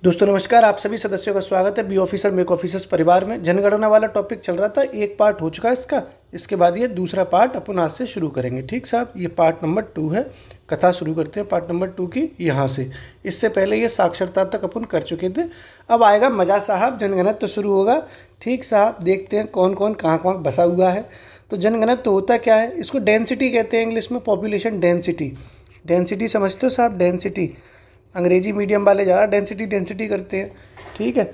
दोस्तों नमस्कार, आप सभी सदस्यों का स्वागत है बी ऑफिसर मेक ऑफिसर्स परिवार में। जनगणना वाला टॉपिक चल रहा था, एक पार्ट हो चुका है इसका। इसके बाद ये दूसरा पार्ट अपन आज से शुरू करेंगे। ठीक साहब, ये पार्ट नंबर 2 है। कथा शुरू करते हैं पार्ट नंबर 2 की यहाँ से। इससे पहले ये साक्षरता तक अपन कर चुके थे। अब आएगा मज़ा साहब, जनगणना तो शुरू होगा। ठीक साहब, देखते हैं कौन कौन कहाँ कहाँ बसा हुआ है। तो जनगणना तो होता क्या है, इसको डेंसिटी कहते हैं इंग्लिश में, पॉपुलेशन डेंसिटी। डेंसिटी समझते हो साहब, डेंसिटी। अंग्रेजी मीडियम वाले ज़्यादा डेंसिटी करते हैं। ठीक है,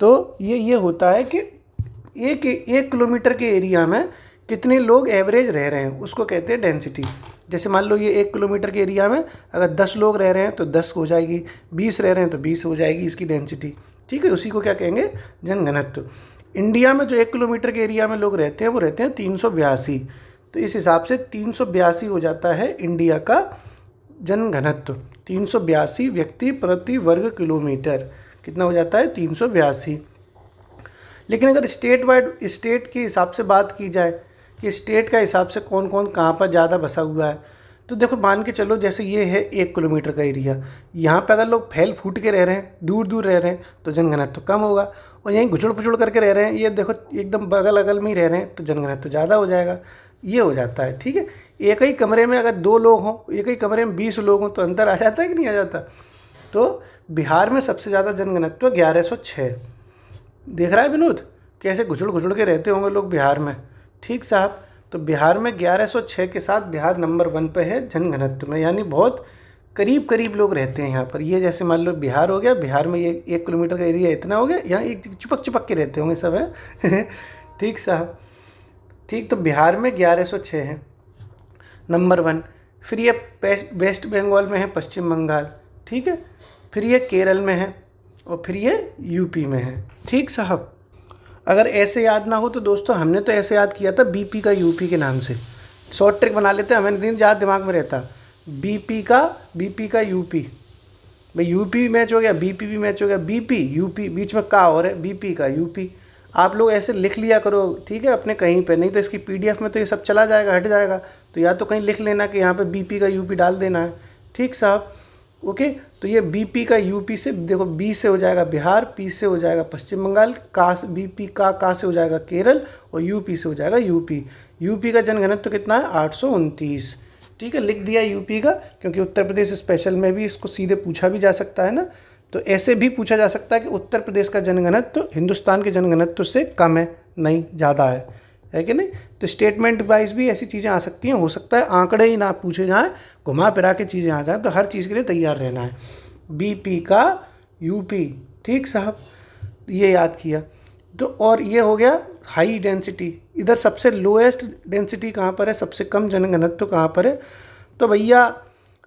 तो ये होता है कि एक किलोमीटर के एरिया में कितने लोग एवरेज रह रहे हैं, उसको कहते हैं डेंसिटी। जैसे मान लो ये 1 किलोमीटर के एरिया में अगर 10 लोग रह रहे हैं तो 10 हो जाएगी, 20 रह रहे हैं तो 20 हो जाएगी इसकी डेंसिटी। ठीक है, उसी को क्या कहेंगे, जनघनत्व। इंडिया में जो 1 किलोमीटर के एरिया में लोग रहते हैं वो रहते हैं 382। तो इस हिसाब से 382 हो जाता है इंडिया का जनघनत्व। 382 व्यक्ति प्रति वर्ग किलोमीटर कितना हो जाता है, 382। लेकिन अगर स्टेट के हिसाब से बात की जाए कि स्टेट का हिसाब से कौन कौन कहाँ पर ज़्यादा बसा हुआ है, तो देखो मान के चलो जैसे ये है 1 किलोमीटर का एरिया, यहाँ पे अगर लोग फैल फूट के रह रहे हैं, दूर दूर रह रहे हैं तो जनघनत्व कम होगा। और यहीं घुचड़ पुचड़ करके रह रहे हैं, ये देखो एकदम बगल अगल में ही रह रहे हैं तो जनघनत्व ज़्यादा हो जाएगा। ये हो जाता है। ठीक है, एक ही कमरे में अगर 2 लोग हों, एक ही कमरे में 20 लोग हों तो अंतर आ जाता है कि नहीं आ जाता। तो बिहार में सबसे ज़्यादा जनघनत्व 1106। देख रहा है विनोद, कैसे घुचड़ घुचड़ के रहते होंगे लोग बिहार में। ठीक साहब, तो बिहार में 1106 के साथ बिहार नंबर 1 पे है जनघनत्व में, यानी बहुत करीब करीब लोग रहते हैं यहाँ पर। ये जैसे मान लो बिहार हो गया, बिहार में ये 1 किलोमीटर का एरिया इतना हो गया, यहाँ एक चिपक चिपक के रहते होंगे सब है। ठीक साहब, ठीक, तो बिहार में 1106 है नंबर 1। फिर ये वेस्ट बंगाल में है, पश्चिम बंगाल। ठीक है, फिर ये केरल में है और फिर ये यूपी में है। ठीक साहब, अगर ऐसे याद ना हो तो दोस्तों हमने तो ऐसे याद किया था बीपी का यूपी के नाम से। शॉर्ट ट्रिक बना लेते हैं, हमें दिन ज़्यादा दिमाग में रहता। बीपी का यूपी, भाई यूपी भी मैच हो गया, बीपी भी मैच हो गया। बीपी यूपी, बीच में का और है, बीपी का यूपी। आप लोग ऐसे लिख लिया करो, ठीक है, अपने कहीं पे, नहीं तो इसकी पीडीएफ में तो ये सब चला जाएगा, हट जाएगा। तो या तो कहीं लिख लेना कि यहाँ पे बीपी का यूपी डाल देना है। ठीक साहब, ओके। तो ये बीपी का यूपी से देखो, बी से हो जाएगा बिहार, पी से हो जाएगा पश्चिम बंगाल, का बीपी का से हो जाएगा केरल और यूपी से हो जाएगा यूपी। यूपी का जनघनत्व कितना है, 829। ठीक है, लिख दिया यूपी का, क्योंकि उत्तर प्रदेश स्पेशल में भी इसको सीधे पूछा भी जा सकता है ना। तो ऐसे भी पूछा जा सकता है कि उत्तर प्रदेश का जनघनत्व हिंदुस्तान के जनघनत्व से कम है, नहीं ज़्यादा है कि नहीं। तो स्टेटमेंट वाइज भी ऐसी चीज़ें आ सकती हैं। हो सकता है आंकड़े ही ना पूछे जाएँ, घुमा फिरा के चीज़ें आ जाएँ, तो हर चीज़ के लिए तैयार रहना है। बीपी का यूपी, ठीक साहब, ये याद किया। तो और ये हो गया हाई डेंसिटी। इधर सबसे लोएस्ट डेंसिटी कहाँ पर है, सबसे कम जनघनत्व कहाँ पर है, तो भैया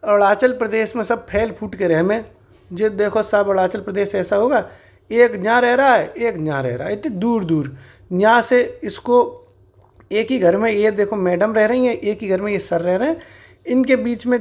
अरुणाचल प्रदेश में सब फैल फूट के रह में। जो देखो साहब, अरुणाचल प्रदेश ऐसा होगा, एक यहाँ रह रहा है, एक यहाँ रह रहा है, इतने दूर दूर। यहाँ से इसको एक ही घर में, ये देखो मैडम रह रही हैं, एक ही घर में ये सर रह रहे हैं। इनके बीच में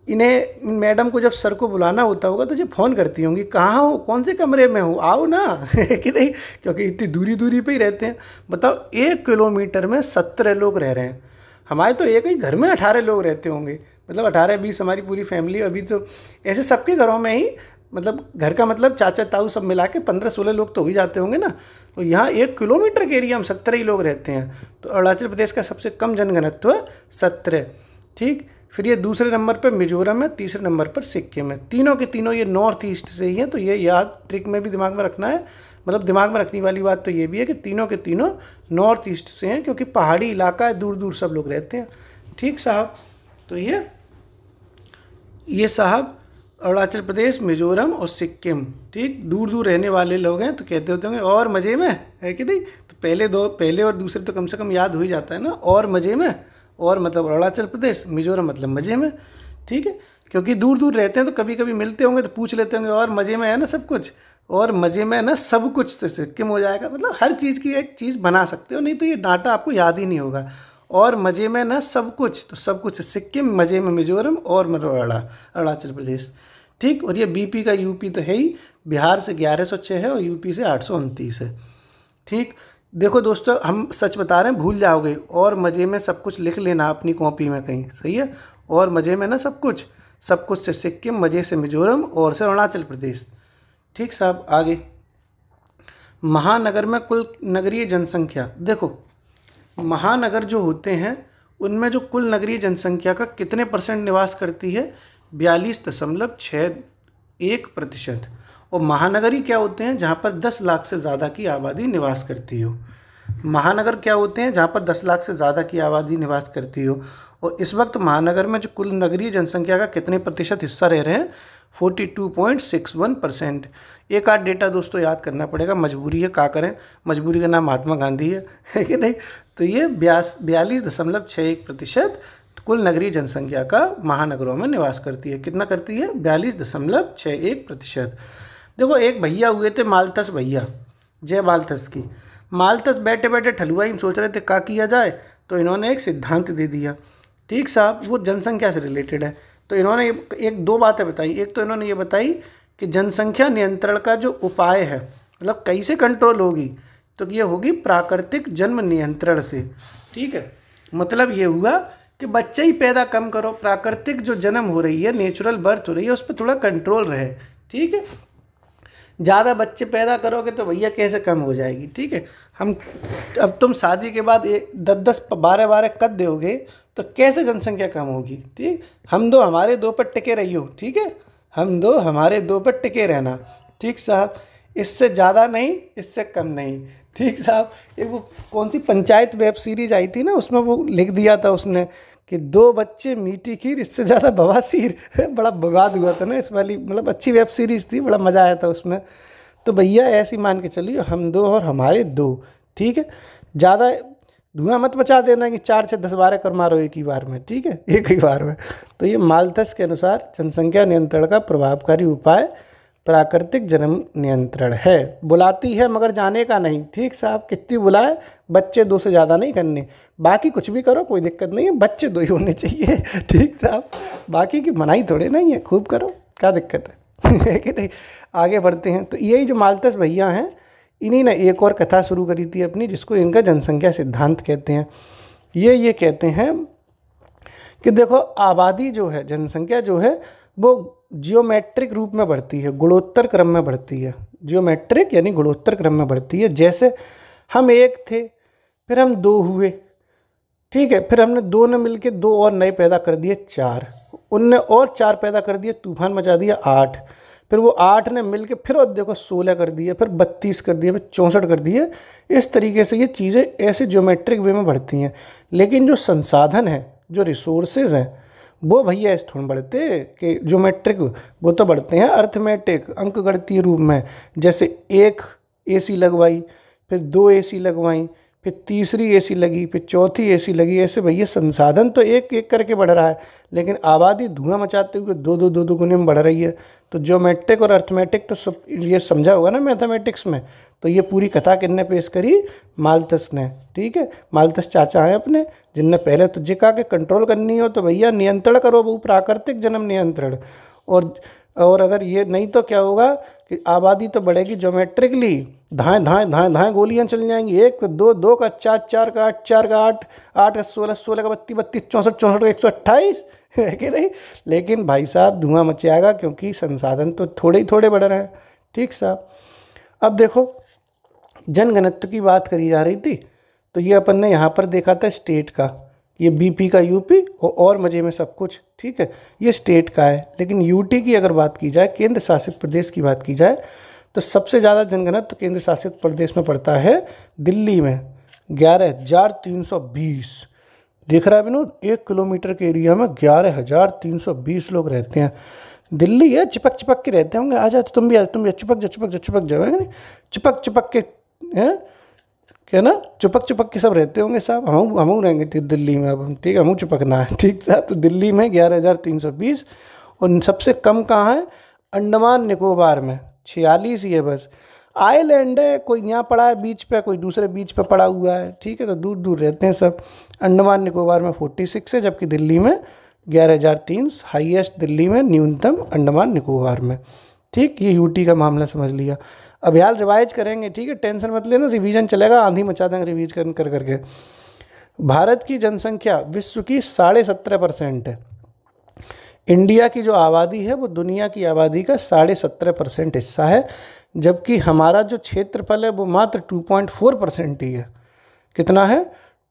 इन्हें, मैडम को जब सर को बुलाना होता होगा तो जो फ़ोन करती होंगी, कहाँ हो, कौन से कमरे में हो, आओ ना। कि नहीं, क्योंकि इतनी दूरी पे ही रहते हैं। बताओ, 1 किलोमीटर में 17 लोग रह रहे हैं। हमारे तो एक ही घर में 18 लोग रहते होंगे, मतलब 18-20 हमारी पूरी फैमिली। अभी तो ऐसे सबके घरों में ही, मतलब घर का मतलब चाचा ताऊ सब मिला के 15-16 लोग तो हो ही जाते होंगे ना। तो यहाँ 1 किलोमीटर के एरिया में 17 ही लोग रहते हैं। तो अरुणाचल प्रदेश का सबसे कम जनघनत्व 17। ठीक, फिर ये दूसरे नंबर पर मिजोरम है, तीसरे नंबर पर सिक्किम है। तीनों के तीनों ये नॉर्थ ईस्ट से ही हैं। तो ये याद ट्रिक में भी दिमाग में रखना है, मतलब दिमाग में रखने वाली बात तो ये भी है कि तीनों के तीनों नॉर्थ ईस्ट से हैं, क्योंकि पहाड़ी इलाका है, दूर दूर सब लोग रहते हैं। ठीक साहब, तो ये साहब अरुणाचल प्रदेश, मिजोरम और सिक्किम, ठीक, दूर दूर रहने वाले लोग हैं। तो कहते होते होंगे और मज़े में, है कि नहीं। तो पहले और दूसरे तो कम से कम याद हो ही जाता है ना, और मज़े में। और मतलब अरुणाचल प्रदेश, मिजोरम मतलब मज़े में। ठीक है, क्योंकि दूर दूर रहते हैं तो कभी कभी मिलते होंगे तो पूछ लेते होंगे, और मज़े में है ना सब कुछ, और मज़े में है ना सब कुछ, तो सिक्किम हो जाएगा। मतलब हर चीज़ की एक चीज़ बना सकते हो, नहीं तो ये डाटा आपको याद ही नहीं होगा। और मज़े में ना सब कुछ, तो सब कुछ सिक्किम, मज़े में मिजोरम और अरुणाचल प्रदेश। ठीक, और ये बीपी का यूपी तो है ही, बिहार से 1106 है और यूपी से 829 है। ठीक, देखो दोस्तों, हम सच बता रहे हैं, भूल जाओगे। और मज़े में सब कुछ लिख लेना अपनी कॉपी में कहीं, सही है। और मज़े में ना सब कुछ से सिक्किम, मज़े से मिजोरम और से अरुणाचल प्रदेश। ठीक साहब। आगे, महानगर में कुल नगरीय जनसंख्या। देखो, महानगर जो होते हैं उनमें जो कुल नगरीय जनसंख्या का कितने परसेंट निवास करती है? 42.61%। और महानगरी क्या होते हैं? जहाँ पर 10 लाख से ज़्यादा की आबादी निवास करती हो। महानगर क्या होते हैं? जहाँ पर 10 लाख से ज़्यादा की आबादी निवास करती हो। और इस वक्त महानगर में जो कुल नगरीय जनसंख्या का कितने प्रतिशत हिस्सा रह रहे हैं? 42.61%। एक आध डेटा दोस्तों याद करना पड़ेगा, मजबूरी है, क्या करें, मजबूरी का नाम महात्मा गांधी है कि नहीं। तो ये 42.61% कुल नगरीय जनसंख्या का महानगरों में निवास करती है। कितना करती है? 42.61%। देखो, एक भैया हुए थे मालथस भैया, जय मालथस की। मालथस बैठे बैठे ठलुआई में सोच रहे थे क्या किया जाए, तो इन्होंने एक सिद्धांत दे दिया। ठीक साहब, वो जनसंख्या से रिलेटेड है। तो इन्होंने एक दो बातें बताई। एक तो इन्होंने ये बताई कि जनसंख्या नियंत्रण का जो उपाय है, मतलब कैसे कंट्रोल होगी, तो ये होगी प्राकृतिक जन्म नियंत्रण से। ठीक है, मतलब ये हुआ कि बच्चे ही पैदा कम करो, प्राकृतिक जो जन्म हो रही है, नेचुरल बर्थ हो रही है, उस पर थोड़ा कंट्रोल रहे। ठीक है, ज़्यादा बच्चे पैदा करोगे तो भैया कैसे कम हो जाएगी। ठीक है, अब तुम शादी के बाद 10-10 12-12 कर दोगे तो कैसे जनसंख्या कम होगी। ठीक, हम दो हमारे दो पर टिके रहियो। ठीक है, हम दो हमारे दो पर टिके रहना। ठीक साहब, इससे ज़्यादा नहीं, इससे कम नहीं। ठीक साहब, एक वो कौन सी पंचायत वेब सीरीज आई थी ना, उसमें वो लिख दिया था उसने कि 2 बच्चे मीठी खीर, इससे ज़्यादा बवासीर। बड़ा विवाद हुआ था ना इस वाली, मतलब अच्छी वेब सीरीज़ थी, बड़ा मज़ा आया था उसमें। तो भैया ऐसी मान के चलिए, हम दो और हमारे दो। ठीक है, ज़्यादा धुआं मत मचा देना कि 4 से 10 12 कर मारो एक ही बार में। ठीक है, एक ही बार में। तो ये मालथस के अनुसार जनसंख्या नियंत्रण का प्रभावकारी उपाय प्राकृतिक जन्म नियंत्रण है। बुलाती है मगर जाने का नहीं। ठीक साहब, कितनी बुलाए, बच्चे 2 से ज़्यादा नहीं करने, बाकी कुछ भी करो कोई दिक्कत नहीं है, बच्चे 2 ही होने चाहिए। ठीक साहब, बाकी की मनाही थोड़े नहीं है, खूब करो, क्या दिक्कत है कि नहीं। आगे बढ़ते हैं। तो यही जो मालथस भैया हैं, इन्हीं ने एक और कथा शुरू करी थी अपनी, जिसको इनका जनसंख्या सिद्धांत कहते हैं। ये कहते हैं कि देखो, आबादी जो है, जनसंख्या जो है, वो जियोमेट्रिक रूप में बढ़ती है, गुणोत्तर क्रम में बढ़ती है। जियोमेट्रिक यानी गुणोत्तर क्रम में बढ़ती है। जैसे हम 1 थे, फिर हम 2 हुए। ठीक है, फिर हमने 2 ने मिलके 2 और नए पैदा कर दिए 4, उनने और 4 पैदा कर दिए, तूफान मचा दिया 8, फिर वो 8 ने मिलके फिर और देखो 16 कर दिए, फिर 32 कर दिए, फिर 64 कर दिए। इस तरीके से ये चीज़ें ऐसे ज्योमेट्रिक वे में बढ़ती हैं। लेकिन जो संसाधन है, जो रिसोर्सेज हैं, वो भैया ऐसे थोड़ा बढ़ते कि ज्योमेट्रिक, वो तो बढ़ते हैं अर्थमेटिक, अंकगणितीय रूप में। जैसे 1 AC लगवाई, फिर 2 AC लगवाई, फिर तीसरी AC लगी, फिर चौथी AC लगी। ऐसे भैया संसाधन तो एक एक करके बढ़ रहा है, लेकिन आबादी धुआं मचाते हुए 2-2 गुने में बढ़ रही है। तो ज्योमेट्रिक और अर्थमेटिक तो सब ये समझा होगा ना मैथमेटिक्स में। तो ये पूरी कथा किसने पेश करी? मालथस ने। ठीक है, मालथस चाचा हैं अपने, जिनने पहले तो जे कहा कि कंट्रोल करनी हो तो भैया नियंत्रण करो, वो प्राकृतिक जन्म नियंत्रण। और अगर ये नहीं तो क्या होगा कि आबादी तो बढ़ेगी ज्योमेट्रिकली, धाएँ धाएँ धाएँ धाएँ गोलियां चल जाएंगी। 1 2 2 का 4 4 का 8 4 का 8 8 का 16 16 का 32 32 64 64 का 128 है कि नहीं। लेकिन भाई साहब धुआं मचाएगा, क्योंकि संसाधन तो थोड़े ही थोड़े बढ़ रहे हैं। ठीक साहब, अब देखो, जनघनत्व की बात करी जा रही थी, तो ये अपन ने यहाँ पर देखा था स्टेट का, ये BP का UP और मज़े में सब कुछ। ठीक है, ये स्टेट का है। लेकिन UT की अगर बात की जाए, केंद्र शासित प्रदेश की बात की जाए, तो सबसे ज़्यादा जनघनत्व केंद्र शासित प्रदेश में पड़ता है दिल्ली में, 11,320। देख रहा है विनोद, 1 किलोमीटर के एरिया में 11,320 लोग रहते हैं। दिल्ली है, चिपक चिपक के रहते होंगे। आ जाओ तो तुम भी चिपक जाओ, है नहीं, चिपक चिपक के हैं क्या ना, चिपक चिपक के सब रहते होंगे साहब। हम रहेंगे दिल्ली में अब हम। ठीक है, हम चिपकना है। ठीक साहब, तो दिल्ली में 11,320। और सबसे कम कहाँ है? अंडमान निकोबार में 46 ही है बस। आइलैंड है, कोई यहाँ पड़ा है बीच पे, कोई दूसरे बीच पे पड़ा हुआ है। ठीक है, तो दूर दूर रहते हैं सब। अंडमान निकोबार में 46 है, जबकि दिल्ली में 11,003। हाईएस्ट दिल्ली में, न्यूनतम अंडमान निकोबार में। ठीक, ये UT का मामला समझ लिया। अब यार रिवाइज करेंगे। ठीक है, टेंशन मत लेना, रिवीजन चलेगा, आंधी मचा देंगे रिवीज कर करके। भारत की जनसंख्या विश्व की 17.5% है। इंडिया की जो आबादी है वो दुनिया की आबादी का 17.5% हिस्सा है, जबकि हमारा जो क्षेत्रफल है वो मात्र 2.4% ही है। कितना है?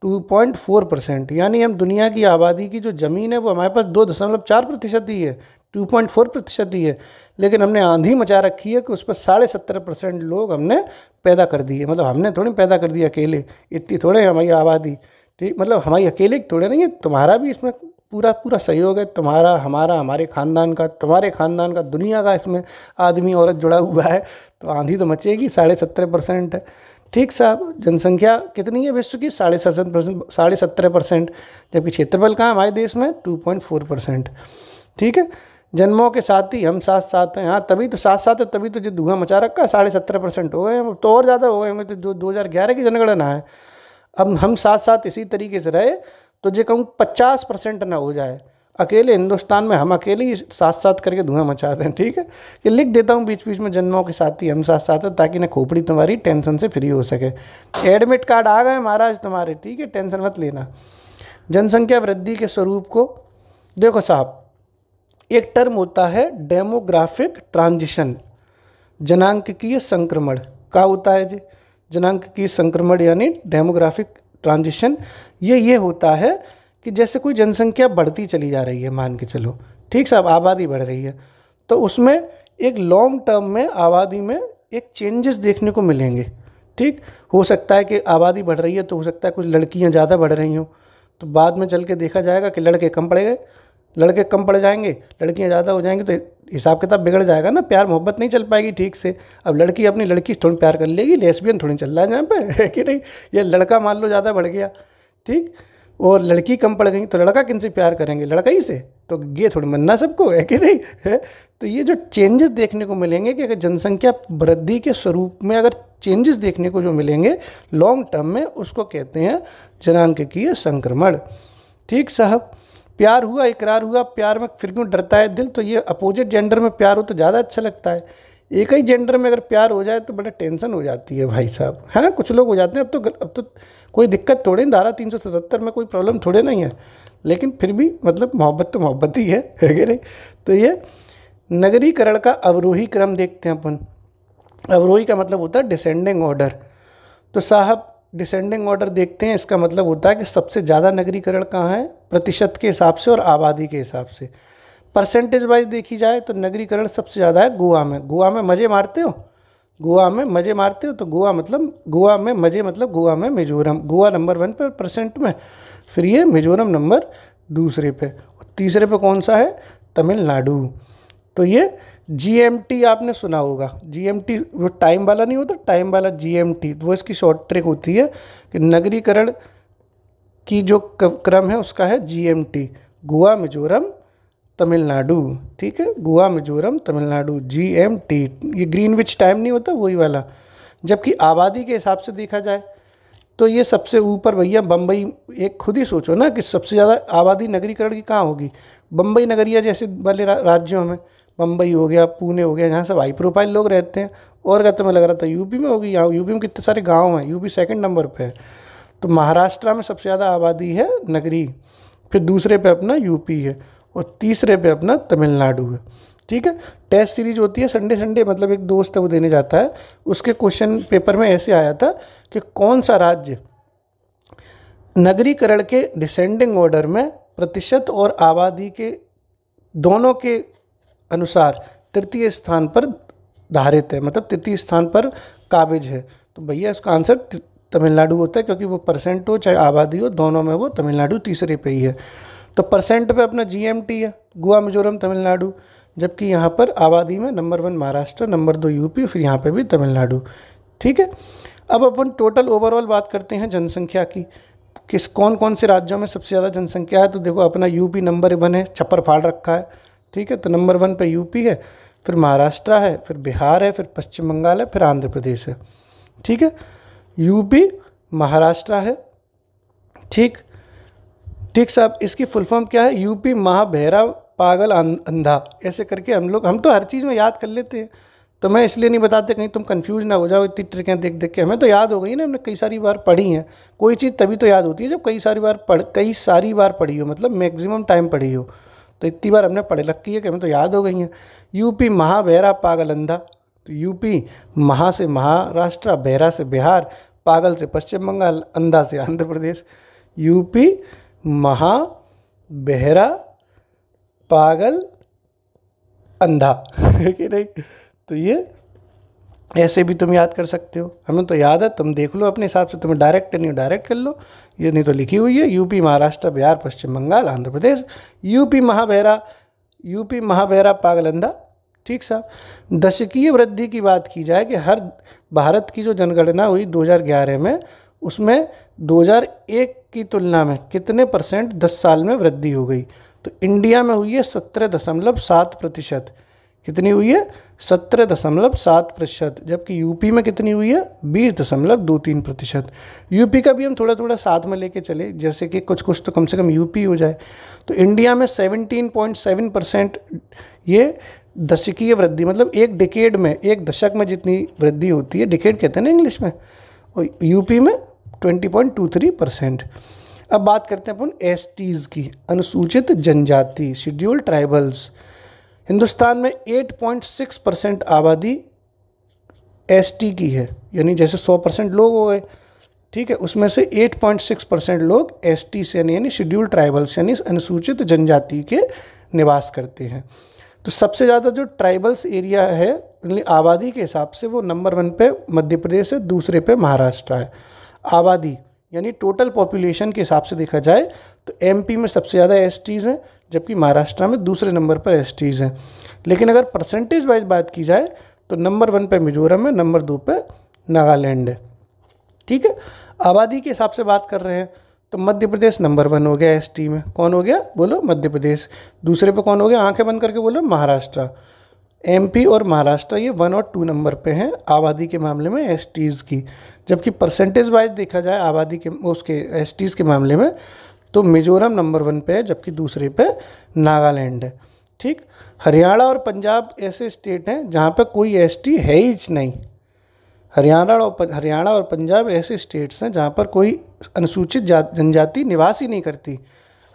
2.4%। यानी हम दुनिया की आबादी की जो ज़मीन है वो हमारे पास 2.4% ही है, 2.4% ही है। लेकिन हमने आंधी मचा रखी है कि उस पर 17.5% लोग हमने पैदा कर दिए। मतलब हमने थोड़ी पैदा कर दिया अकेले, इतनी थोड़े हमारी आबादी, ठीक, मतलब हमारी अकेले थोड़े नहीं है, तुम्हारा भी इसमें पूरा पूरा सहयोग है, तुम्हारा, हमारा, हमारे ख़ानदान का, तुम्हारे ख़ानदान का, दुनिया का इसमें आदमी औरत जुड़ा हुआ है। तो आंधी तो मचेगी। 17.5% है। ठीक साहब। जनसंख्या कितनी है विश्व की? 17.5%। जबकि क्षेत्रफल कहाँ हमारे देश में? 2.4%। ठीक है। जन्मों के साथ ही हम साथ साथ हैं। हाँ, तभी तो साथ साथ है, तभी तो जो धुआं मचा रखा है। 17.5% हो गए हैं, तो और ज़्यादा हो गए होंगे। तो 2011 की जनगणना है। अब हम साथ साथ इसी तरीके से रहे तो जो कहूँ 50% ना हो जाए। अकेले हिंदुस्तान में हम अकेले ही साथ साथ करके धुआं मचाते हैं। ठीक है। ये लिख देता हूँ बीच बीच में, जन्मों के साथ ही हम साथ साथ हैं, ताकि ना खोपड़ी तुम्हारी टेंशन से फ्री हो सके। एडमिट कार्ड आ गए महाराज तुम्हारे, ठीक है, टेंशन मत लेना। जनसंख्या वृद्धि के स्वरूप को देखो साहब, एक टर्म होता है डेमोग्राफिक ट्रांजिशन, जनांकीय संक्रमण। का होता है जी? जनांकीय संक्रमण यानी डेमोग्राफिक ट्रांजिशन। ये होता है कि जैसे कोई जनसंख्या बढ़ती चली जा रही है, मान के चलो, ठीक साहब, आबादी बढ़ रही है, तो उसमें एक लॉन्ग टर्म में आबादी में एक चेंजेस देखने को मिलेंगे। ठीक, हो सकता है कि आबादी बढ़ रही है तो हो सकता है कुछ लड़कियां ज़्यादा बढ़ रही हों, तो बाद में चल के देखा जाएगा कि लड़के कम पड़ गए, लड़के कम पड़ जाएंगे, लड़कियां ज़्यादा हो जाएंगी, तो हिसाब किताब बिगड़ जाएगा ना, प्यार मोहब्बत नहीं चल पाएगी ठीक से। अब लड़की अपनी लड़की थोड़ी प्यार कर लेगी, लेस्बियन थोड़ी चल रहा है यहाँ पे, है कि नहीं? ये लड़का मान लो ज़्यादा बढ़ गया, ठीक, और लड़की कम पड़ गई, तो लड़का किन से प्यार करेंगे? लड़का ही से। तो ये थोड़ी मनना सबको, है कि नहीं है? तो ये जो चेंजेस देखने को मिलेंगे कि अगर जनसंख्या वृद्धि के स्वरूप में अगर चेंजेस देखने को जो मिलेंगे लॉन्ग टर्म में, उसको कहते हैं जनांकीय संक्रमण। ठीक साहब। प्यार हुआ, इकरार हुआ, प्यार में फिर क्यों डरता है दिल? तो ये अपोजिट जेंडर में प्यार हो तो ज़्यादा अच्छा लगता है। एक ही जेंडर में अगर प्यार हो जाए तो बड़ा टेंशन हो जाती है भाई साहब। हाँ, कुछ लोग हो जाते हैं। अब तो कोई दिक्कत थोड़ी, धारा 377 में कोई प्रॉब्लम थोड़े नहीं है, लेकिन फिर भी मतलब मोहब्बत तो मोहब्बत ही है कि नहीं? तो ये नगरीकरण का अवरोही क्रम देखते हैं अपन। अवरोही का मतलब होता है डिसेंडिंग ऑर्डर। तो साहब डिसेंडिंग ऑर्डर देखते हैं, इसका मतलब होता है कि सबसे ज़्यादा नगरीकरण कहाँ है? प्रतिशत के हिसाब से और आबादी के हिसाब से। परसेंटेज वाइज देखी जाए तो नगरीकरण सबसे ज़्यादा है गोवा में। गोवा में मज़े मारते हो? गोवा में मज़े मारते हो? तो गोवा में मज़े मतलब गोवा में मिजोरम। गोवा नंबर 1 पे परसेंट में, फिर ये मिजोरम नंबर 2 पे, और तीसरे पे कौन सा है? तमिलनाडु। तो ये GMT आपने सुना होगा। GMT वो टाइम वाला नहीं होता, टाइम वाला GMT, वो इसकी शॉर्ट ट्रिक होती है कि नगरीकरण की जो क्रम है उसका है GMT, गोवा मिजोरम तमिलनाडु। ठीक है, गोवा मिजोरम तमिलनाडु, GMT। ये ग्रीनविच टाइम नहीं होता, वही वाला। जबकि आबादी के हिसाब से देखा जाए तो ये सबसे ऊपर भैया बम्बई। एक खुद ही सोचो ना कि सबसे ज़्यादा आबादी नगरीकरण की कहाँ होगी? बम्बई नगरिया जैसे वाले राज्यों में, बम्बई हो गया, पुणे हो गया, जहाँ सब हाई प्रोफाइल लोग रहते हैं। और क्या तुम्हें लग रहा था यूपी में होगी? यहाँ यूपी में कितने सारे गांव हैं, यूपी सेकंड नंबर पे है। तो महाराष्ट्र में सबसे ज़्यादा आबादी है नगरी, फिर दूसरे पे अपना यूपी है, और तीसरे पे अपना तमिलनाडु है। ठीक है। टेस्ट सीरीज होती है संडे संडे, मतलब एक दोस्त है वो देने जाता है, उसके क्वेश्चन पेपर में ऐसे आया था कि कौन सा राज्य नगरीकरण के डिसेंडिंग ऑर्डर में प्रतिशत और आबादी के दोनों के अनुसार तृतीय स्थान पर धारित है, मतलब तृतीय स्थान पर काबिज है। तो भैया इसका आंसर तमिलनाडु होता है, क्योंकि वो परसेंट हो चाहे आबादी हो, दोनों में वो तमिलनाडु तीसरे पे ही है। तो परसेंट पे अपना GMT है, गोवा मिजोरम तमिलनाडु। जबकि यहाँ पर आबादी में नंबर 1 महाराष्ट्र, नंबर 2 यूपी, फिर यहाँ पे भी तमिलनाडु। ठीक है। अब अपन टोटल ओवरऑल बात करते हैं जनसंख्या की, कौन कौन से राज्यों में सबसे ज़्यादा जनसंख्या है। तो देखो अपना यूपी नंबर 1 है, छप्पर फाड़ रखा है। ठीक है, तो नंबर 1 पे यूपी है, फिर महाराष्ट्र है, फिर बिहार है, फिर पश्चिम बंगाल है, फिर आंध्र प्रदेश है। ठीक है, यूपी महाराष्ट्र है। ठीक ठीक साहब। इसकी फुल फॉर्म क्या है? यूपी महाबहरा पागल अंधा, ऐसे करके हम तो हर चीज़ में याद कर लेते हैं, तो मैं इसलिए नहीं बताते कहीं तुम कंफ्यूज ना हो जाओ इतनी ट्रिकें देख देख के। हमें तो याद हो गई ना, हमने कई सारी बार पढ़ी हैं। कोई चीज़ तभी तो याद होती है जब कई सारी बार पढ़ी हो, मतलब मैक्सिमम टाइम पढ़ी हो, तो इतनी बार हमने पढ़ रखी है कि हमें तो याद हो गई हैं। यूपी महा बहरा पागल अंधा, तो यूपी महा से महाराष्ट्र, बहरा से बिहार, पागल से पश्चिम बंगाल, अंधा से आंध्र प्रदेश। यूपी महा बहरा पागल अंधा है कि नहीं। तो ये ऐसे भी तुम याद कर सकते हो, हमें तो याद है, तुम देख लो अपने हिसाब से, तुम्हें डायरेक्ट करनी हो डायरेक्ट कर लो, ये नहीं तो लिखी हुई है यूपी महाराष्ट्र बिहार पश्चिम बंगाल आंध्र प्रदेश। यूपी महाबहरा पागल अंधा। ठीक साहब। दशकीय वृद्धि की बात की जाए कि हर भारत की जो जनगणना हुई 2011 में, उसमें 2001 की तुलना में कितने % 10 साल में वृद्धि हो गई, तो इंडिया में हुई है 17.7%। कितनी हुई है? 17.7%। जबकि यूपी में कितनी हुई है? 20.23%। यूपी का भी हम थोड़ा थोड़ा साथ में लेके चले, जैसे कि कुछ कुछ तो कम से कम यूपी हो जाए। तो इंडिया में 17.7% ये दशकीय वृद्धि, मतलब एक डिकेड में, एक दशक में जितनी वृद्धि होती है, डिकेड कहते हैं ना इंग्लिश में, और यूपी में 20.23%। अब बात करते हैं अपन एसटीज़ की, अनुसूचित जनजाति, शेड्यूल्ड ट्राइबल्स। हिंदुस्तान में 8.6% आबादी एसटी की है, यानी जैसे 100% लोग हो गए, ठीक है, उसमें से 8.6% लोग एसटी से यानी शेड्यूल्ड ट्राइबल्स यानी अनुसूचित जनजाति के निवास करते हैं। तो सबसे ज़्यादा जो ट्राइबल्स एरिया है आबादी के हिसाब से, वो नंबर 1 पे मध्य प्रदेश है, दूसरे पे महाराष्ट्र है। आबादी यानी टोटल पॉपुलेशन के हिसाब से देखा जाए तो एमपी में सबसे ज़्यादा एसटीज़ हैं, जबकि महाराष्ट्र में दूसरे नंबर पर एसटीज़ हैं। लेकिन अगर परसेंटेज वाइज बात की जाए तो नंबर 1 पे मिजोरम है, नंबर 2 पे नागालैंड है। ठीक है, आबादी के हिसाब से बात कर रहे हैं तो मध्य प्रदेश नंबर 1 हो गया एसटी में। कौन हो गया? बोलो मध्य प्रदेश। दूसरे पे कौन हो गया? आंखें बंद करके बोलो महाराष्ट्र। एमपी और महाराष्ट्र ये 1 और 2 नंबर पे हैं आबादी के मामले में एसटीज़ की। जबकि परसेंटेज वाइज देखा जाए आबादी के उसके एसटीज़ के मामले में तो मिजोरम नंबर 1 पे है, जबकि दूसरे पे नागालैंड है। ठीक, हरियाणा और पंजाब ऐसे स्टेट हैं जहाँ पे कोई एसटी है ही नहीं। हरियाणा और पंजाब ऐसे स्टेट्स हैं जहाँ पर कोई अनुसूचित जनजाति निवास ही नहीं करती।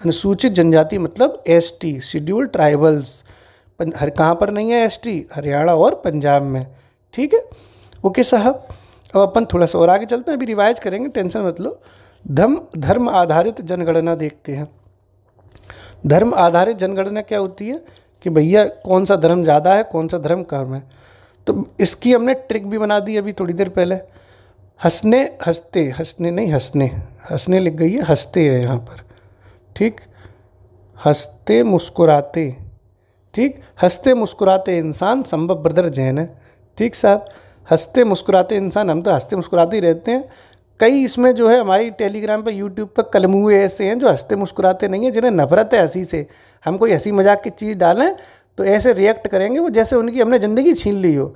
अनुसूचित जनजाति मतलब एसटी, शेड्यूल्ड ट्राइबल्स। कहाँ पर नहीं है एसटी? हरियाणा और पंजाब में। ठीक है, ओके साहब। अब अपन थोड़ा सा और आगे चलते हैं, अभी रिवाइज करेंगे, टेंशन मत लो। धर्म आधारित जनगणना देखते हैं। धर्म आधारित जनगणना क्या होती है कि भैया कौन सा धर्म ज़्यादा है, कौन सा धर्म कम है। तो इसकी हमने ट्रिक भी बना दी अभी थोड़ी देर पहले। हंसने लिख गई है, हंसते है यहाँ पर। ठीक, हंसते मुस्कुराते। ठीक, हंसते मुस्कुराते इंसान संभव ब्रदर जैन है। ठीक साहब, हंसते मुस्कुराते इंसान, हम तो हंसते मुस्कुराते ही रहते हैं। कई इसमें जो है हमारी टेलीग्राम पर यूट्यूब पर कलमुए ऐसे हैं जो हंसते मुस्कुराते नहीं हैं, जिन्हें नफरत है हंसी से। हम कोई हंसी मजाक की चीज़ डालें तो ऐसे रिएक्ट करेंगे वो जैसे उनकी हमने ज़िंदगी छीन ली हो।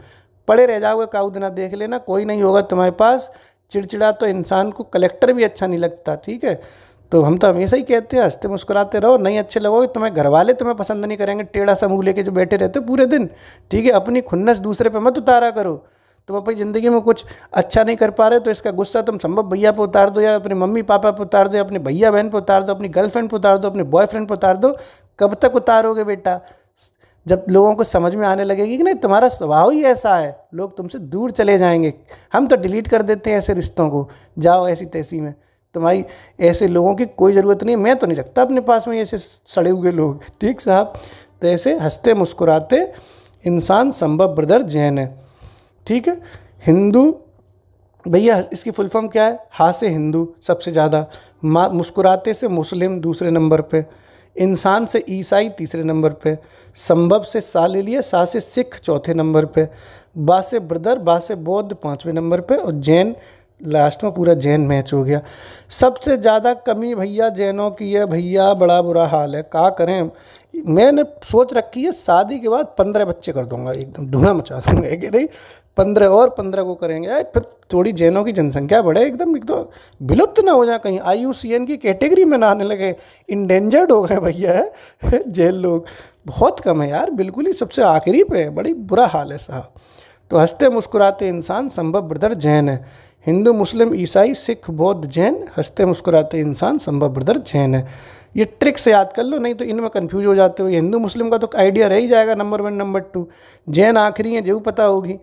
पड़े रह जाओगे, काऊ दिना देख लेना, कोई नहीं होगा तुम्हारे पास। चिड़चिड़ा तो इंसान को कलेक्टर भी अच्छा नहीं लगता। ठीक है, तो हम तो हमेशा ही कहते हैं हंसते मुस्कुराते रहो, नहीं अच्छे लगोगे, तुम्हें घर वाले तुम्हें पसंद नहीं करेंगे, टेढ़ा सा मुँह लेके जो बैठे रहते पूरे दिन। ठीक है, अपनी खुन्नस दूसरे पे मत उतारा करो। तुम अपनी ज़िंदगी में कुछ अच्छा नहीं कर पा रहे तो इसका गुस्सा तुम संभव भैया पे उतार दो, या अपने मम्मी पापा पे उतार दो, या अपने भैया बहन पे उतार दो, अपनी गर्लफ्रेंड पे उतार दो, अपने बॉयफ्रेंड पे उतार दो। कब तक उतारोगे बेटा? जब लोगों को समझ में आने लगेगी कि नहीं तुम्हारा स्वभाव ही ऐसा है, लोग तुमसे दूर चले जाएंगे। हम तो डिलीट कर देते हैं ऐसे रिश्तों को, जाओ ऐसी तैसी में। तुम्हारी ऐसे लोगों की कोई ज़रूरत नहीं, मैं तो नहीं रखता अपने पास में ऐसे सड़े हुए लोग। ठीक साहब, तो ऐसे हंसते मुस्कुराते इंसान संभव ब्रदर जैन है। ठीक है, हिंदू भैया इसकी फुल फॉर्म क्या है? हा से हिंदू सबसे ज़्यादा, मुस्कुराते से मुस्लिम दूसरे नंबर पे, इंसान से ईसाई तीसरे नंबर पे, संभव से सा ले लिया, सा से सिख चौथे नंबर पे, बा से ब्रदर, बा से बौद्ध 5वें नंबर पे, और जैन लास्ट में पूरा जैन मैच हो गया। सबसे ज़्यादा कमी भैया जैनों की है भैया, बड़ा बुरा हाल है। क्या करें? मैंने सोच रखी है शादी के बाद 15 बच्चे कर दूंगा, एकदम धुआं मचा दूंगा कि नहीं। 15 और 15 को करेंगे, फिर थोड़ी जैनों की जनसंख्या बढ़े, एकदम एक तो विलुप्त ना हो जाए, कहीं IUCN की कैटेगरी में ना आने लगे। इंडेंजर्ड हो गए भैया जैन लोग, बहुत कम है यार, बिल्कुल ही सबसे आखिरी पे है। बड़ी बुरा हाल है साहब। तो हंसते मुस्कुराते इंसान संभव ब्रदर जैन है। हिंदू मुस्लिम ईसाई सिख बौद्ध जैन, हंसते मुस्कुराते इंसान संभव ब्रदर जैन है। ये ट्रिक से याद कर लो, नहीं तो इनमें कंफ्यूज हो जाते हो। हिंदू मुस्लिम का तो आइडिया रह ही जाएगा नंबर 1 नंबर 2, जैन आखिरी है जो पता होगी,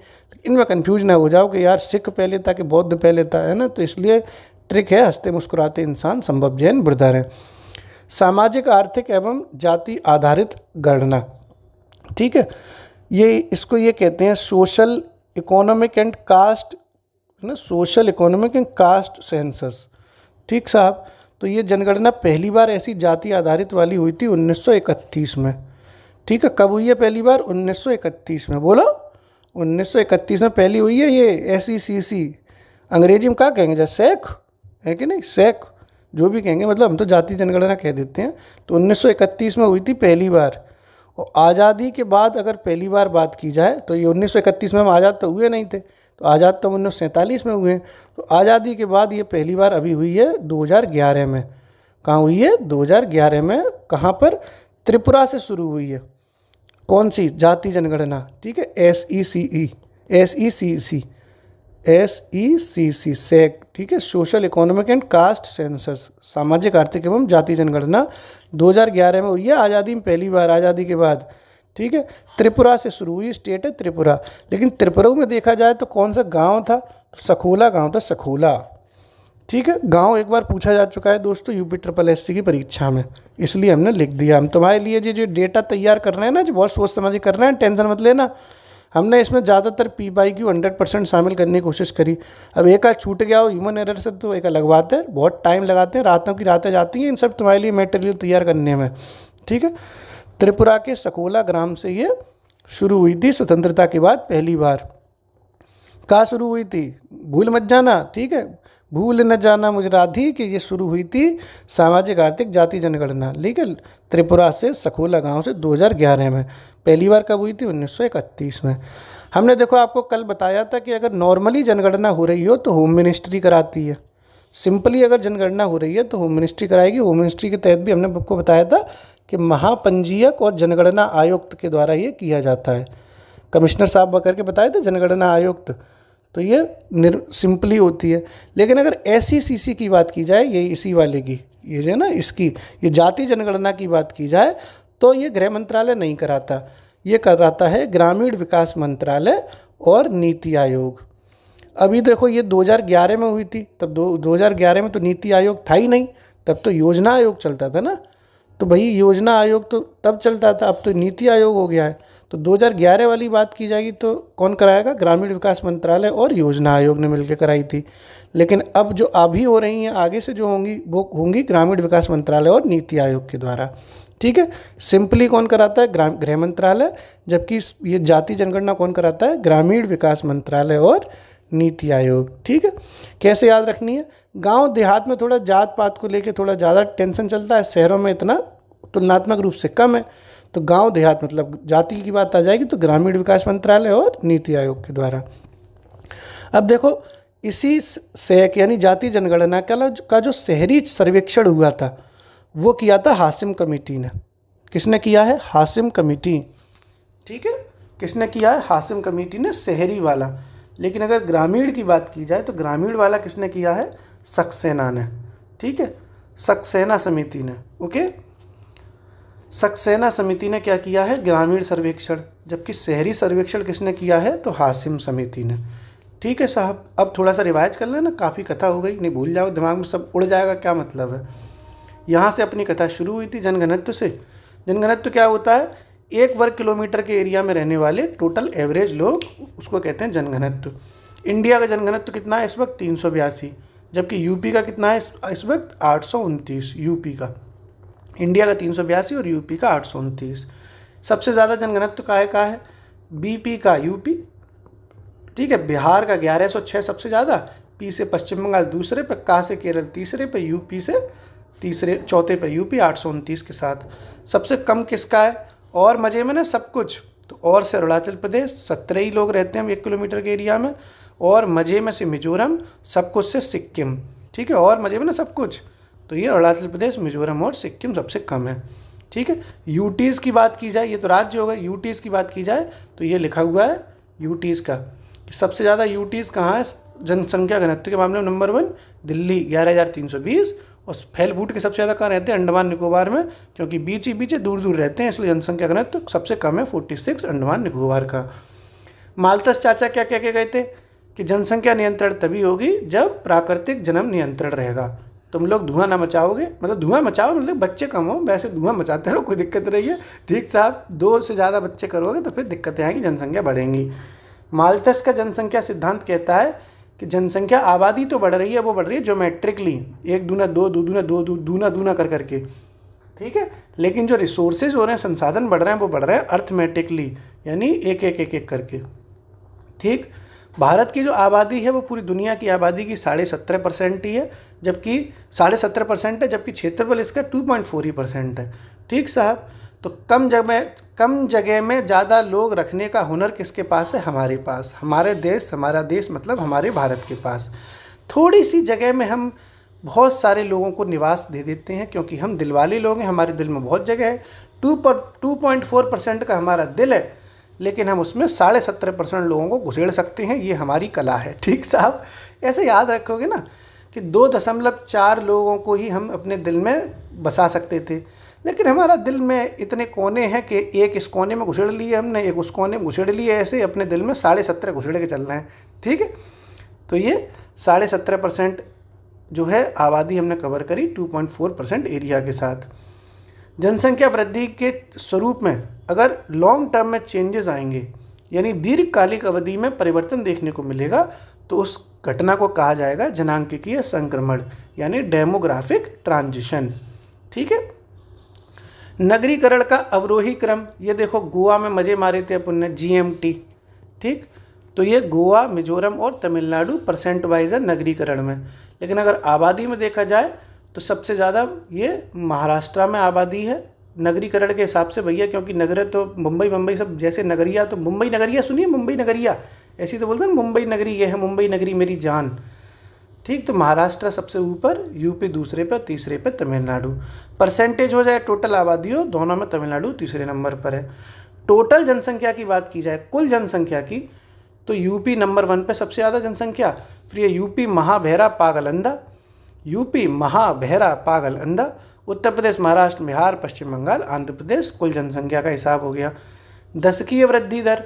इनमें कंफ्यूज ना हो जाओ कि यार सिख पहले था कि बौद्ध पहले था, है ना। तो इसलिए ट्रिक है हंसते मुस्कुराते इंसान संभव जैन ब्रदर है। सामाजिक आर्थिक एवं जाति आधारित गणना, ठीक है, ये इसको ये कहते हैं सोशल इकोनॉमिक एंड कास्ट, ना, social economic and caste census, ठीक साहब। तो ये जनगणना पहली बार ऐसी जाति आधारित वाली हुई थी 1931 में, ठीक है। कब हुई है पहली बार? 1931 में, बोलो 1931 में पहली हुई है ये SECC। अंग्रेजी में क्या कहेंगे, जैसे सेक है कि नहीं, सेक जो भी कहेंगे, मतलब हम तो जाति जनगणना कह देते हैं। तो 1931 में हुई थी पहली बार। और आज़ादी के बाद अगर पहली बार बात की जाए तो ये 1931 में हम आज़ाद तो हुए नहीं थे, तो आज़ाद तो 1947 में हुए हैं। तो आज़ादी के बाद ये पहली बार अभी हुई है 2011 में। कहाँ हुई है? 2011 में। कहाँ पर? त्रिपुरा से शुरू हुई है। कौन सी जाति जनगणना? ठीक है, SECC सेक, ठीक है, social economic and caste census, सामाजिक आर्थिक एवं जाति जनगणना 2011 में हुई है, आज़ादी में पहली बार, आज़ादी के बाद, ठीक है। त्रिपुरा से शुरू हुई, स्टेट है त्रिपुरा। लेकिन त्रिपुरा में देखा जाए तो कौन सा गांव था? सखोला गांव था, सखोला, ठीक है। गांव एक बार पूछा जा चुका है दोस्तों UPSSC की परीक्षा में, इसलिए हमने लिख दिया। हम तुम्हारे लिए जो डेटा तैयार कर रहे हैं ना, जो बहुत सोच समझ के कर रहे हैं, टेंशन मत लेना। हमने इसमें ज़्यादातर PYQ 100% शामिल करने की कोशिश करी। अब एक आध छूट गया हो ह्यूमन एरर से तो एक लगवाते हैं, बहुत टाइम लगाते हैं, रातों की रातें जाती हैं इन सब तुम्हारे लिए मटेरियल तैयार करने में, ठीक है। त्रिपुरा के सकोला ग्राम से ये शुरू हुई थी स्वतंत्रता के बाद पहली बार। कहाँ शुरू हुई थी? भूल मत जाना, ठीक है, भूल न जाना मुझे राधी कि ये शुरू हुई थी सामाजिक आर्थिक जाति जनगणना, ठीक है, त्रिपुरा से सखोला गांव से 2011 में। पहली बार कब हुई थी? 1931 में। हमने देखो आपको कल बताया था कि अगर नॉर्मली जनगणना हो रही हो तो होम मिनिस्ट्री कराती है, सिंपली अगर जनगणना हो रही है तो होम मिनिस्ट्री कराएगी। होम मिनिस्ट्री के तहत भी हमने आपको बताया था कि महापंजीयक और जनगणना आयुक्त के द्वारा ये किया जाता है। कमिश्नर साहब बकर के बताए थे जनगणना आयुक्त, तो ये सिंपली होती है। लेकिन अगर SECC की बात की जाए, ये इसी वाले की, ये जो है ना इसकी, ये जाति जनगणना की बात की जाए तो ये गृह मंत्रालय नहीं कराता, ये कराता है ग्रामीण विकास मंत्रालय और नीति आयोग। अभी देखो ये 2011 में हुई थी, तब 2011 में तो नीति आयोग था ही नहीं, तब तो योजना आयोग चलता था ना। तो भाई योजना आयोग तो तब चलता था, अब तो नीति आयोग हो गया है। तो 2011 वाली बात की जाएगी तो कौन कराएगा? ग्रामीण विकास मंत्रालय और योजना आयोग ने मिलकर कराई थी। लेकिन अब जो अभी हो रही हैं आगे से जो होंगी वो होंगी ग्रामीण विकास मंत्रालय और नीति आयोग के द्वारा, ठीक है। सिंपली कौन कराता है? गृह मंत्रालय, जबकि ये जाति जनगणना कौन कराता है? ग्रामीण विकास मंत्रालय और नीति आयोग, ठीक है। कैसे याद रखनी है? गांव देहात में थोड़ा जात पात को लेके थोड़ा ज़्यादा टेंशन चलता है, शहरों में इतना तुलनात्मक रूप से कम है। तो गांव देहात मतलब जाति की बात आ जाएगी तो ग्रामीण विकास मंत्रालय और नीति आयोग के द्वारा। अब देखो इसी सेक यानी जाति जनगणना का जो शहरी सर्वेक्षण हुआ था वो किया था हासिम कमेटी ने। किसने किया है? हासिम कमेटी, ठीक है, किसने किया है? हासिम कमेटी ने, शहरी वाला। लेकिन अगर ग्रामीण की बात की जाए तो ग्रामीण वाला किसने किया है? सक्सेना ने, ठीक है, सक्सेना समिति ने, ओके। सक्सेना समिति ने क्या किया है? ग्रामीण सर्वेक्षण। जबकि शहरी सर्वेक्षण किसने किया है? तो हासिम समिति ने, ठीक है साहब। अब थोड़ा सा रिवाइज कर लेना, काफ़ी कथा हो गई, नहीं भूल जाओ, दिमाग में सब उड़ जाएगा, क्या मतलब है। यहाँ से अपनी कथा शुरू हुई थी जनघनत्व से। जनघनत्व क्या होता है? 1 वर्ग किलोमीटर के एरिया में रहने वाले टोटल एवरेज लोग, उसको कहते हैं जनघनत्व। इंडिया का जनघनत्व कितना है इस वक्त? 382। जबकि यूपी का कितना है इस वक्त? 829 यूपी का। इंडिया का 382 और यूपी का 829। सबसे ज़्यादा जनघनत्व का है? बीपी का, यूपी, ठीक है। बिहार का 1106 सबसे ज़्यादा, पी से पश्चिम बंगाल दूसरे पे, का से केरल तीसरे पे, यूपी से चौथे पे यूपी 829 के साथ। सबसे कम किसका है? और मज़े में ना सब कुछ, तो और से अरुणाचल प्रदेश 17 ही लोग रहते हैं 1 किलोमीटर के एरिया में, और मज़े में से मिजोरम, सब कुछ से सिक्किम, ठीक है, और मज़े में ना सब कुछ, तो ये अरुणाचल प्रदेश, मिजोरम और सिक्किम सबसे कम है, ठीक है। यूटीज़ की बात की जाए, ये तो राज्य होगा, यूटीज़ की बात की जाए तो ये लिखा हुआ है यूटीज़ का, सबसे ज़्यादा यूटीज़ कहाँ है जनसंख्या घनत्व के मामले में? नंबर 1 दिल्ली 11,320, और फैल फूट के सबसे ज़्यादा कहाँ रहते हैं? अंडमान निकोबार में, क्योंकि बीच ही बीच दूर दूर रहते हैं, इसलिए जनसंख्या घनत्व तो सबसे कम है 46 अंडमान निकोबार का। माल्थस चाचा क्या कह के गए थे कि जनसंख्या नियंत्रण तभी होगी जब प्राकृतिक जन्म नियंत्रण रहेगा। तुम लोग धुआं ना मचाओगे, मतलब धुआं मचाओ मतलब बच्चे कम हो, वैसे धुआं मचाते रहो, कोई दिक्कत नहीं है। ठीक साहब, 2 से ज़्यादा बच्चे करोगे तो फिर दिक्कतें आएंगी, जनसंख्या बढ़ेंगी। माल्थस का जनसंख्या सिद्धांत कहता है कि जनसंख्या आबादी तो बढ़ रही है, वो बढ़ रही है ज्योमेट्रिकली, 1 दूना 2, 2 दूना 2, दूना दूना कर करके, ठीक है। लेकिन जो रिसोर्सेज हो रहे हैं, संसाधन बढ़ रहे हैं, वो बढ़ रहे हैं अर्थमेटिकली, यानी एक एक एक एक करके। ठीक, भारत की जो आबादी है वो पूरी दुनिया की आबादी की 17.5% ही है, जबकि 17.5% है, जबकि क्षेत्रफल इसका 2.4% है। ठीक साहब, तो कम जगह में ज़्यादा लोग रखने का हुनर किसके पास है? हमारे पास, हमारा देश मतलब हमारे भारत के पास। थोड़ी सी जगह में हम बहुत सारे लोगों को निवास दे देते हैं, क्योंकि हम दिल वाले लोग हैं, हमारे दिल में बहुत जगह है। 2.4% का हमारा दिल है, लेकिन हम उसमें 17.5% लोगों को घुसेड़ सकते हैं, ये हमारी कला है। ठीक साहब, ऐसे याद रखोगे ना कि 2.4 लोगों को ही हम अपने दिल में बसा सकते थे, लेकिन हमारा दिल में इतने कोने हैं कि एक इस कोने में घुसेड़ लिए हमने, एक उस कोने में घुसेड़ लिए, ऐसे अपने दिल में 17.5 घुसेड़ के चल रहे हैं। ठीक है, तो ये 17.5% जो है आबादी हमने कवर करी 2.4% एरिया के साथ। जनसंख्या वृद्धि के स्वरूप में अगर लॉन्ग टर्म में चेंजेस आएंगे, यानी दीर्घकालिक अवधि में परिवर्तन देखने को मिलेगा, तो उस घटना को कहा जाएगा जनांकिकीय संक्रमण, यानी डेमोग्राफिक ट्रांजिशन। ठीक है, नगरीकरण का अवरोही क्रम, ये देखो गोवा में मजे मारे थे अपन ने, GMT। ठीक, तो ये गोवा, मिजोरम और तमिलनाडु परसेंट वाइज है नगरीकरण में। लेकिन अगर आबादी में देखा जाए तो सबसे ज़्यादा ये महाराष्ट्र में आबादी है नगरीकरण के हिसाब से भैया, क्योंकि नगर तो मुंबई सब जैसे नगरिया, तो मुंबई नगरिया सुनिए, मुंबई नगरिया ऐसी तो बोलते हैं मुंबई नगरी, ये है मुंबई नगरी मेरी जान। ठीक, तो महाराष्ट्र सबसे ऊपर, यूपी दूसरे पर, तीसरे पर तमिलनाडु। परसेंटेज हो जाए टोटल आबादी हो, दोनों में तमिलनाडु तीसरे नंबर पर है। टोटल जनसंख्या की बात की जाए, कुल जनसंख्या की, तो यूपी नंबर 1 पे सबसे ज़्यादा जनसंख्या, फिर ये यूपी महाबहरा पागल अंधा, यूपी महाबहरा पागल अंधा, उत्तर प्रदेश, महाराष्ट्र, बिहार, पश्चिम बंगाल, आंध्र प्रदेश। कुल जनसंख्या का हिसाब हो गया। दशकीय वृद्धि दर,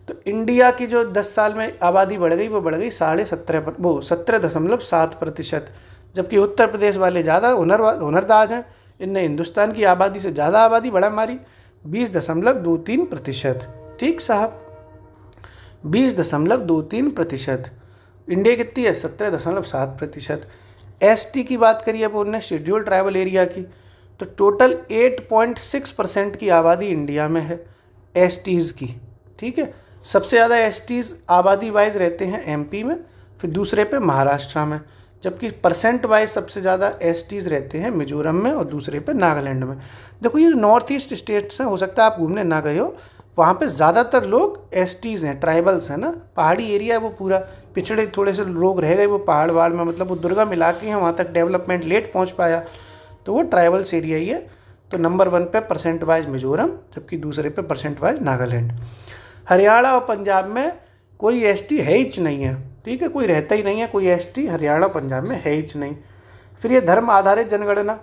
तो इंडिया की जो 10 साल में आबादी बढ़ गई, वो बढ़ गई 17.7%, जबकि उत्तर प्रदेश वाले ज़्यादा हुनरदाज हैं, इनने हिंदुस्तान की आबादी से ज़्यादा आबादी बढ़ा मारी, 20.23%। ठीक साहब, 20.23%। इंडिया कितनी है? 17.7%। ST की बात करिए अपन ने, शेड्यूल ट्राइबल एरिया की, तो टोटल 8.6% की आबादी इंडिया में है STs की। ठीक है, सबसे ज़्यादा STs आबादी वाइज रहते हैं MP में, फिर दूसरे पे महाराष्ट्र में, जबकि परसेंट वाइज सबसे ज़्यादा STs रहते हैं मिजोरम में और दूसरे पे नागालैंड में। देखो ये नॉर्थ ईस्ट स्टेट्स हैं, हो सकता है आप घूमने ना गए हो, वहाँ पे ज़्यादातर लोग STs हैं, ट्राइबल्स हैं ना, पहाड़ी एरिया है वो पूरा, पिछड़े थोड़े से लोग रह गए वो पहाड़ वहाड़ में, मतलब वो दुर्गम इलाके हैं, वहाँ तक डेवलपमेंट लेट पहुँच पाया, तो वो ट्राइबल्स एरिया ही है। तो नंबर 1 पे परसेंट वाइज मिजोरम, जबकि दूसरे पे परसेंट वाइज नागालैंड। हरियाणा और पंजाब में कोई ST है ही नहीं है। ठीक है, कोई रहता ही नहीं है कोई ST, हरियाणा पंजाब में है ही नहीं। फिर ये धर्म आधारित जनगणना,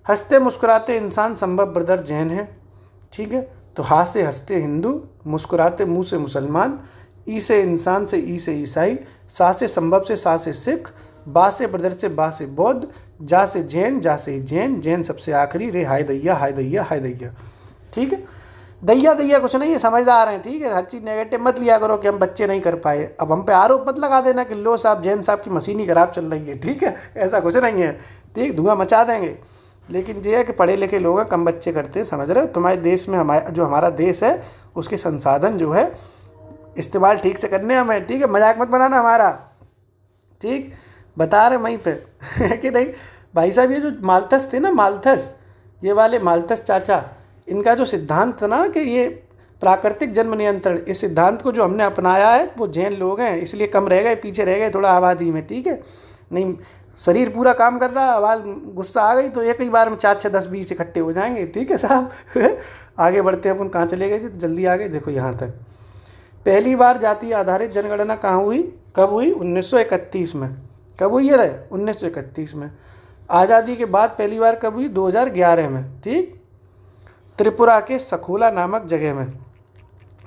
हंसते मुस्कुराते इंसान संभव ब्रदर जैन है। ठीक है, तो हाथ से हंसते हिंदू, मुस्कुराते मुंह से मुसलमान, ई से इंसान से ई से ईसाई, सा से संभव से सा से सिख, बा से ब्रदर से बा से बौद्ध, जा से जैन, जा से जैन, जैन सबसे आखिरी, रे हाय दैया हाय दैया हाय दैया। ठीक है, दैया दैया कुछ नहीं है, समझदार हैं। ठीक है, हर चीज़ नेगेटिव मत लिया करो कि हम बच्चे नहीं कर पाए, अब हम पे आरोप मत लगा देना कि लो साहब जैन साहब की मशीन ही खराब चल रही है। ठीक है, ऐसा कुछ नहीं है। ठीक, धुआं मचा देंगे, लेकिन ये है कि पढ़े लिखे लोग हैं, कम बच्चे करते हैं, समझ रहे हो। तुम्हारे देश में हमारा देश है, उसके संसाधन जो है इस्तेमाल ठीक से करने हमें। ठीक है, मजाक मत बनाना हमारा। ठीक, बता रहे वहीं पे है कि नहीं भाई साहब। ये जो माल्थस थे ना, माल्थस, ये वाले माल्थस चाचा, इनका जो सिद्धांत था ना कि ये प्राकृतिक जन्म नियंत्रण, इस सिद्धांत को जो हमने अपनाया है, वो जैन लोग हैं, इसलिए कम रह गए, पीछे रह गए थोड़ा आबादी में। ठीक है, नहीं शरीर पूरा काम कर रहा, आवाज़ गुस्सा आ गई तो एक ही बार में 4, 6, 10, 20 इकट्ठे हो जाएंगे। ठीक है साहब आगे बढ़ते हैं अपन, कहाँ चले गए थे, तो जल्दी आ गए, देखो यहाँ तक। पहली बार जाति आधारित जनगणना कहाँ हुई, कब हुई? 1931 में। कब हुई है? 1931 में। आज़ादी के बाद पहली बार कब हुई? 2011 में। ठीक, त्रिपुरा के सखोला नामक जगह में,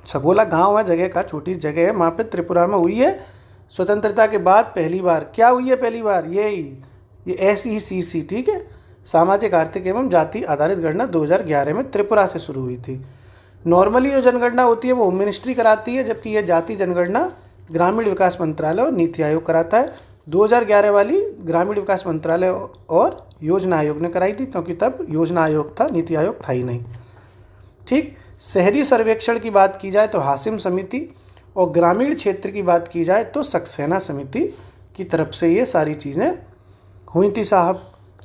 सखोला गांव है जगह का, छोटी जगह है, वहाँ पे त्रिपुरा में हुई है स्वतंत्रता के बाद पहली बार। क्या हुई है पहली बार? ये SECC, ठीक है, सामाजिक आर्थिक एवं जाति आधारित गणना 2011 में त्रिपुरा से शुरू हुई थी। नॉर्मली जो जनगणना होती है वो होम मिनिस्ट्री कराती है, जबकि यह जाति जनगणना ग्रामीण विकास मंत्रालय और नीति आयोग कराता है। 2011 वाली ग्रामीण विकास मंत्रालय और योजना आयोग ने कराई थी, क्योंकि तब योजना आयोग था, नीति आयोग था ही नहीं। ठीक, शहरी सर्वेक्षण की बात की जाए तो हासिम समिति, और ग्रामीण क्षेत्र की बात की जाए तो सक्सेना समिति की तरफ से ये सारी चीज़ें हुई थी साहब।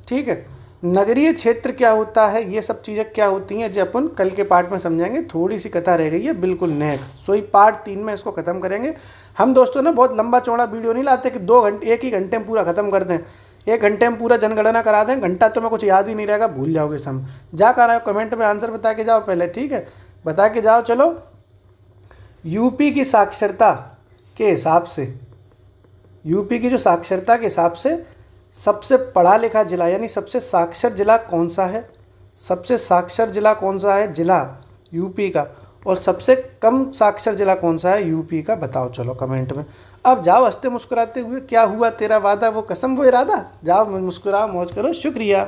ठीक है, नगरीय क्षेत्र क्या होता है, ये सब चीज़ें क्या होती हैं, जो अपन कल के पार्ट में समझेंगे। थोड़ी सी कथा रह गई है बिल्कुल नेक, सो पार्ट 3 में इसको ख़त्म करेंगे। हम दोस्तों ना बहुत लंबा चौड़ा वीडियो नहीं लाते कि 2 घंटे, 1 ही घंटे में पूरा ख़त्म कर दें। 1 घंटे में पूरा जनगणना करा दें, घंटा तो मैं कुछ याद ही नहीं रहेगा, भूल जाओगे सब। जा कर आए कमेंट में आंसर बता के जाओ पहले, ठीक है, बता के जाओ। चलो, यूपी की साक्षरता के हिसाब से, यूपी की जो साक्षरता के हिसाब से सबसे पढ़ा लिखा जिला यानी सबसे साक्षर जिला कौन सा है? सबसे साक्षर जिला कौन सा है जिला यूपी का? और सबसे कम साक्षर जिला कौन सा है यूपी का? बताओ चलो कमेंट में। अब जाओ हंसते मुस्कुराते हुए, क्या हुआ तेरा वादा वो कसम वो इरादा, जाओ मुस्कुराओ मौज करो। शुक्रिया।